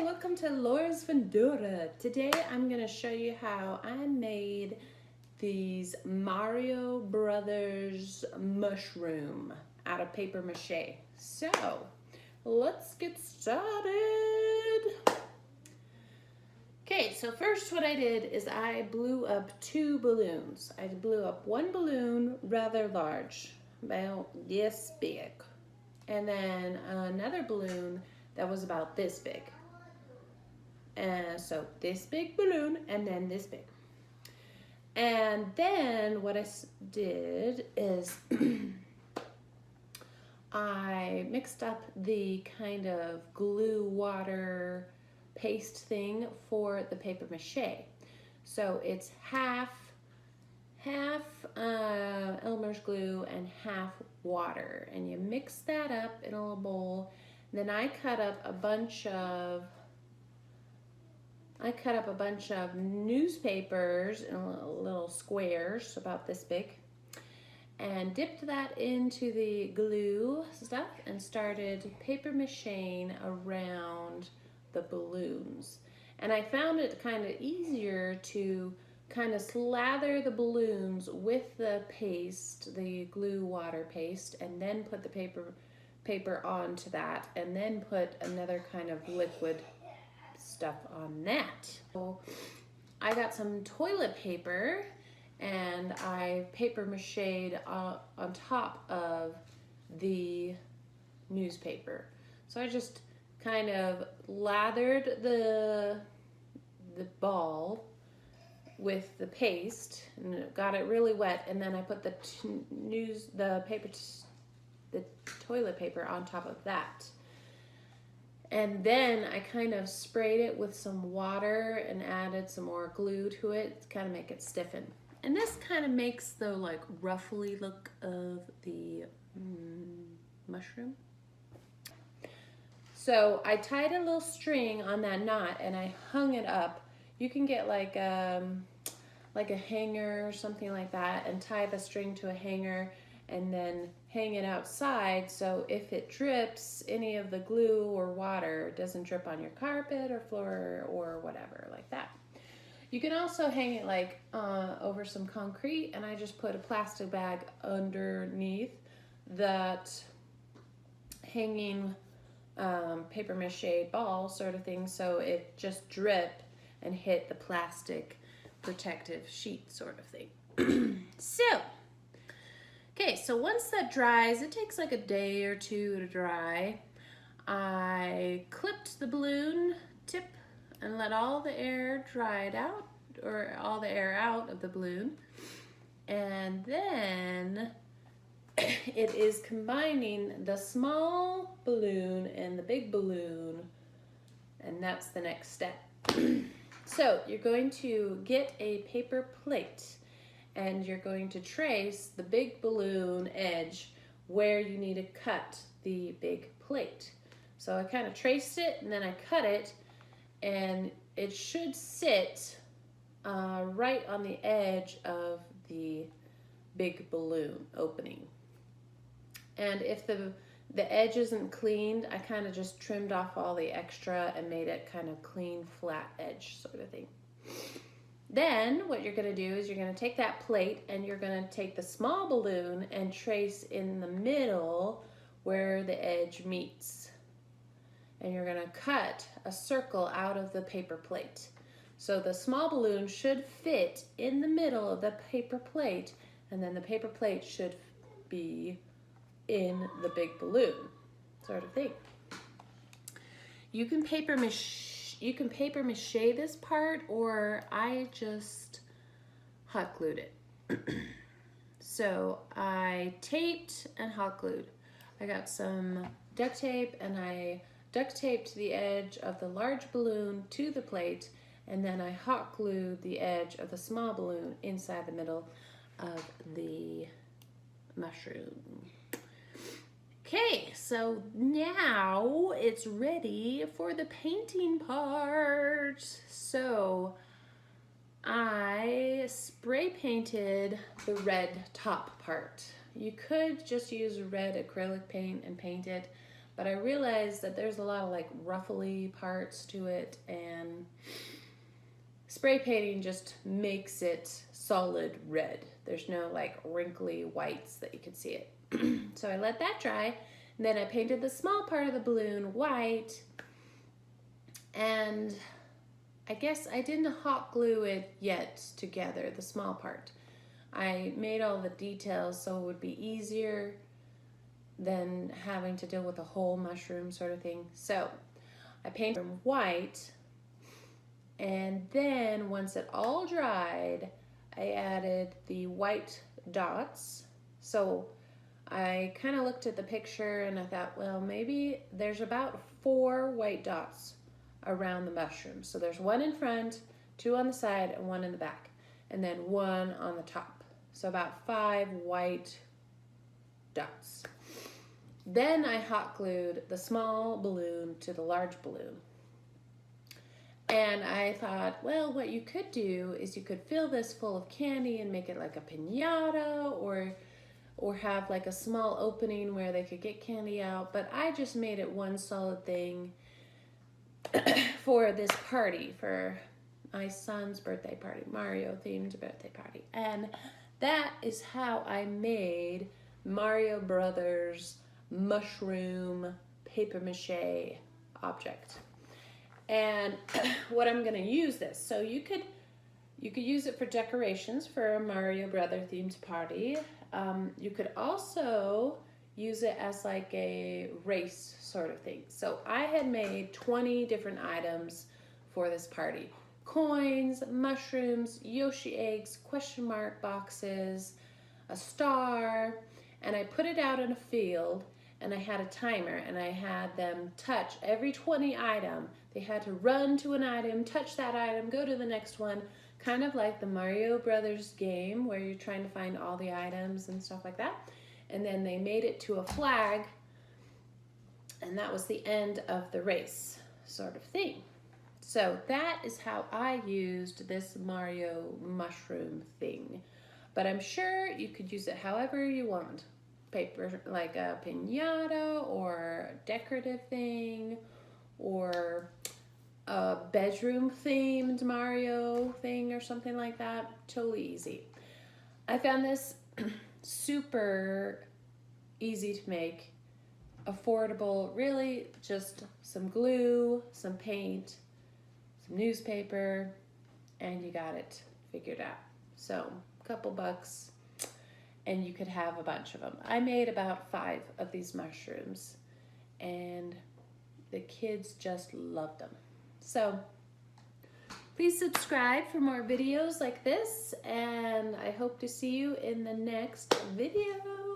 welcome to Laura's Vendora. Today I'm going to show you how I made these Mario Brothers mushroom out of paper mache. So let's get started. Okay, so first what I did is I blew up two balloons. I blew up one balloon rather large, about this big, and then another balloon that was about this big. And so this big balloon and then this big. And then what I did is I mixed up the kind of glue water paste thing for the paper mache. So it's half Elmer's glue and half water, and you mix that up in a little bowl. And then I cut up a bunch of newspapers in little squares about this big, and dipped that into the glue stuff and started paper macheing around the balloons. And I found it kind of easier to kind of slather the balloons with the paste, the glue water paste, and then put the paper onto that, and then put another kind of liquid stuff on that. So I got some toilet paper and I paper mached on top of the newspaper. So I just kind of lathered the ball with the paste and got it really wet, and then I put the toilet paper on top of that. And then I kind of sprayed it with some water and added some more glue to it to kind of make it stiffen. And this kind of makes the like ruffly look of the mushroom. So I tied a little string on that knot and I hung it up. You can get like a hanger or something like that and tie the string to a hanger and then hang it outside, so if it drips, any of the glue or water doesn't drip on your carpet or floor or whatever like that. You can also hang it like over some concrete, and I just put a plastic bag underneath that hanging paper mache ball sort of thing, so it just drip and hit the plastic protective sheet sort of thing. Okay, so once that dries, it takes like a day or two to dry. I clipped the balloon tip and let all the air dry out, or all the air out of the balloon. And then it is combining the small balloon and the big balloon, and that's the next step. So you're going to get a paper plate, and you're going to trace the big balloon edge where you need to cut the big plate. So I kind of traced it and then I cut it, and it should sit right on the edge of the big balloon opening. And if the edge isn't cleaned, I kind of just trimmed off all the extra and made it kind of clean, flat edge sort of thing. Then what you're going to do is you're going to take that plate and you're going to take the small balloon and trace in the middle where the edge meets. And you're going to cut a circle out of the paper plate. So the small balloon should fit in the middle of the paper plate, and then the paper plate should be in the big balloon sort of thing. You can paper mache this part, or I just hot glued it. So I taped and hot glued. I got some duct tape and I duct taped the edge of the large balloon to the plate, and then I hot glued the edge of the small balloon inside the middle of the mushroom. Okay, so now it's ready for the painting part. So I spray painted the red top part. You could just use red acrylic paint and paint it, but I realized that there's a lot of like ruffly parts to it, and spray painting just makes it solid red. There's no like wrinkly whites that you can see it. So I let that dry, and then I painted the small part of the balloon white, and I guess I didn't hot glue it yet together, the small part. I made all the details so it would be easier than having to deal with the whole mushroom sort of thing. So I painted them white, and then once it all dried, I added the white dots. So I kind of looked at the picture and I thought, well, maybe there's about 4 white dots around the mushroom. So there's 1 in front, 2 on the side, and 1 in the back, and then 1 on the top. So about 5 white dots. Then I hot glued the small balloon to the large balloon. And I thought, well, what you could do is you could fill this full of candy and make it like a piñata, or have like a small opening where they could get candy out. But I just made it one solid thing for this party, for my son's birthday party, Mario themed birthday party. And that is how I made Mario Brothers mushroom paper mache object. And what I'm gonna use this, so you could use it for decorations for a Mario Brother themed party. You could also use it as like a race sort of thing. So I had made 20 different items for this party. Coins, mushrooms, Yoshi eggs, question mark boxes, a star, and I put it out in a field, and I had a timer, and I had them touch every 20 item. They had to run to an item, touch that item, go to the next one, kind of like the Mario Brothers game where you're trying to find all the items and stuff like that. And then they made it to a flag, and that was the end of the race sort of thing. So that is how I used this Mario mushroom thing. But I'm sure you could use it however you want. Paper, like a piñata, or a decorative thing, or a bedroom themed Mario thing or something like that. Totally easy. I found this super easy to make, affordable, really just some glue, some paint, some newspaper, and you got it figured out. So a couple bucks and you could have a bunch of them. I made about 5 of these mushrooms and the kids just loved them. So please subscribe for more videos like this, and I hope to see you in the next video.